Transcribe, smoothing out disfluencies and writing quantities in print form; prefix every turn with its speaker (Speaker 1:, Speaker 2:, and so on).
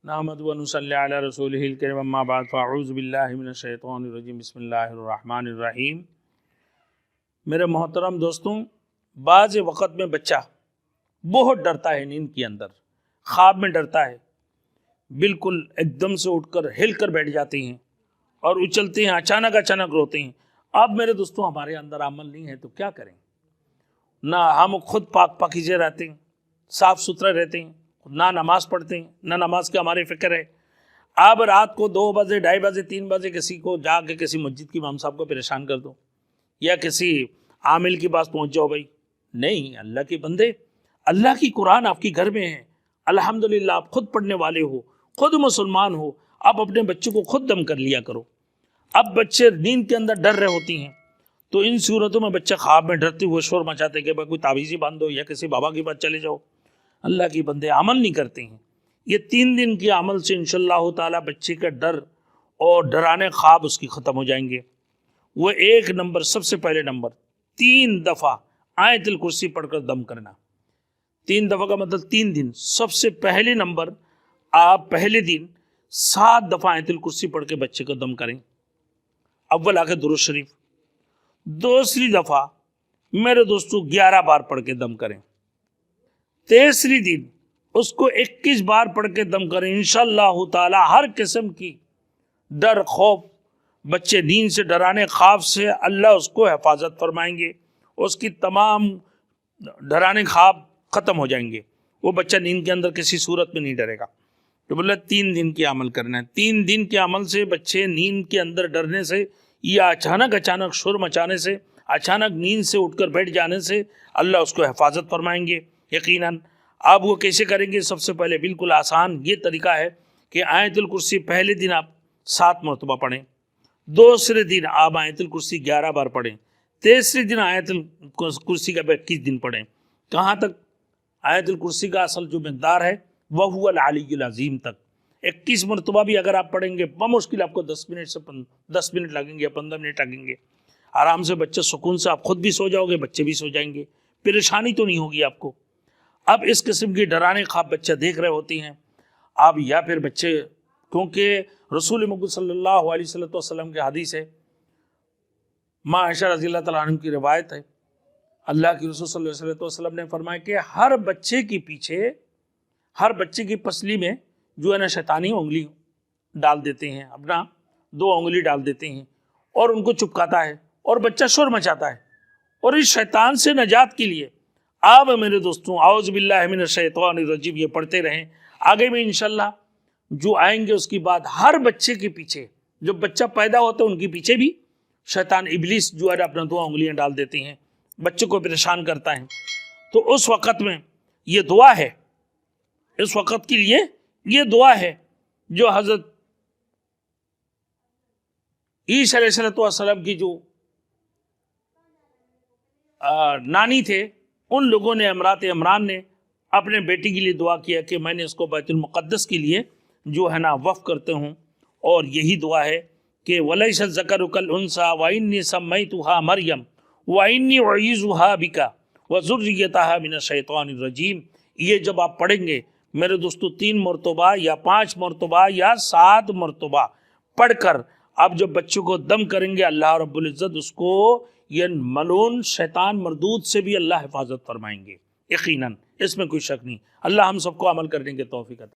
Speaker 1: نحمدہ و نصلی علی رسولہ الکریم اما بعد فاعوذ باللہ من الشیطان الرجیم بسم اللہ الرحمن الرحیم۔ میرے محترم دوستوں، بعض وقت میں بچہ بہت ڈرتا ہے، نیند کے اندر خواب میں ڈرتا ہے، بالکل ایک دم سے اٹھ کر ہل کر بیٹھ جاتے ہیں اور اچھلتے ہیں، اچانک روتے ہیں۔ اب میرے دوستوں ہمارے اندر عمل نہیں ہے تو کیا کریں؟ نہ ہم خود پاکیزے رہتے ہیں، صاف ستھرے رہتے ہیں، نہ نماز پڑھتے ہیں، نہ نماز کی ہماری فکر ہے۔ اب رات کو 2 بجے 2:30 بجے 3 بجے کسی کو جا کے کسی مسجد کی امام صاحب کو پریشان کر دو یا کسی عامل کے پاس پہنچ جاؤ۔ بھائی نہیں، اللہ کے بندے، اللہ کی قرآن آپ کے گھر میں ہے، الحمدللہ آپ خود پڑھنے والے ہو، خود مسلمان ہو، آپ اپنے بچوں کو خود دم کر لیا کرو۔ اب بچے نیند کے اندر ڈر رہے ہوتی ہیں تو ان صورتوں میں بچہ خواب میں ڈرتے ہوئے شور مچاتے کہ بھائی کوئی تعویذ باندھ دو یا کسی بابا کے پاس چلے جاؤ۔ اللہ کے بندے عمل نہیں کرتے ہیں۔ یہ 3 دن کے عمل سے انشاءاللہ تعالی بچے کا ڈر اور ڈرانے خواب اس کی ختم ہو جائیں گے۔ وہ 1 نمبر، سب سے پہلے نمبر 3 دفعہ آیت الکرسی پڑھ کر دم کرنا۔ 3 دفعہ کا مطلب 3 دن۔ سب سے پہلے نمبر، آپ پہلے دن 7 دفعہ آیت الکرسی پڑھ کے بچے کو دم کریں، اول آ کے درود شریف۔ دوسری دفعہ میرے دوستو 11 بار پڑھ کے دم کریں۔ تیسری دن اس کو 21 بار پڑھ کے دم کریں۔ انشاءاللہ تعالی ہر قسم کی ڈر، خوف، بچے نیند سے ڈرانے خواب سے اللہ اس کو حفاظت فرمائیں گے، اس کی تمام ڈرانے خواب ختم ہو جائیں گے، وہ بچہ نیند کے اندر کسی صورت میں نہیں ڈرے گا۔ تو بولے 3 دن کی عمل کرنا ہے۔ 3 دن کے عمل سے بچے نیند کے اندر ڈرنے سے یا اچانک شور مچانے سے، اچانک نیند سے اٹھ کر بیٹھ جانے سے اللہ اس کو حفاظت فرمائیں گے یقیناً۔ اب وہ کیسے کریں گے؟ سب سے پہلے بالکل آسان یہ طریقہ ہے کہ آیت الکرسی پہلے دن آپ 7 مرتبہ پڑھیں، دوسرے دن آپ آیت الکرسی 11 بار پڑھیں، تیسرے دن آیت الکرسی کا 21 دن پڑھیں۔ کہاں تک؟ آیت الکرسی کا اصل جو مقدار ہے وہ العلی العظیم تک 21 مرتبہ بھی اگر آپ پڑھیں گے بمشکل آپ کو 10 منٹ لگیں گے یا 15 منٹ لگیں گے۔ آرام سے بچے سکون سے، آپ خود بھی سو جاؤ گے، بچے بھی سو جائیں گے، پریشانی تو نہیں ہوگی آپ کو۔ اب اس قسم کی ڈرانے خواب بچہ دیکھ رہے ہوتی ہیں آپ، یا پھر بچے، کیونکہ رسول مقبول صلی اللہ علیہ وسلم کی حدیث ہے، ماں عائشہ رضی اللہ تعالیٰ عنہ کی روایت ہے، اللہ کی رسول صلی اللہ علیہ وسلم نے فرمایا کہ ہر بچے کے پیچھے، ہر بچے کی پسلی میں جو ہے نا شیطانی انگلی ڈال دیتے ہیں، اپنا 2 انگلی ڈال دیتے ہیں اور ان کو چپکاتا ہے اور بچہ شور مچاتا ہے۔ اور اس شیطان سے نجات کے لیے آپ میرے دوستوں اعوذ باللہ من الشیطان الرجیم یہ پڑھتے رہیں۔ آگے میں انشاءاللہ جو آئیں گے اس کی بعد ہر بچے کے پیچھے، جب بچہ پیدا ہوتا ہے ان کے پیچھے بھی شیطان ابلیس جو ہے اپنا 2 انگلیاں ڈال دیتے ہیں، بچے کو پریشان کرتا ہے۔ تو اس وقت میں یہ دعا ہے، اس وقت کے لیے یہ دعا ہے جو حضرت عیسیٰ علیہ السلام کی جو نانی تھے، ان لوگوں نے، امرات عمران نے اپنے بیٹی کے لیے دعا کیا کہ میں نے اس کو بیت المقدس کے لیے جو ہے نا وقف کرتے ہوں، اور یہی دعا ہے کہ وَلَيْسَ الذَّكَرُ كَالْأُنثَىٰ وَإِنِّي سَمَّيْتُهَا مَرْيَمَ وَإِنِّي أُعِيذُهَا بِكَ وَذُرِّيَّتَهَا مِنَ الشَّيْطَانِ الرَّجِيمِ۔ یہ جب آپ پڑھیں گے میرے دوستو 3 مرتبہ یا 5 مرتبہ یا 7 مرتبہ پڑھ کر آپ جب بچوں کو دم کریں گے، اللہ رب العزت اس کو یہ ملعون شیطان مردود سے بھی اللہ حفاظت فرمائیں گے یقیناً، اس میں کوئی شک نہیں۔ اللہ ہم سب کو عمل کرنے کے توفیق عطا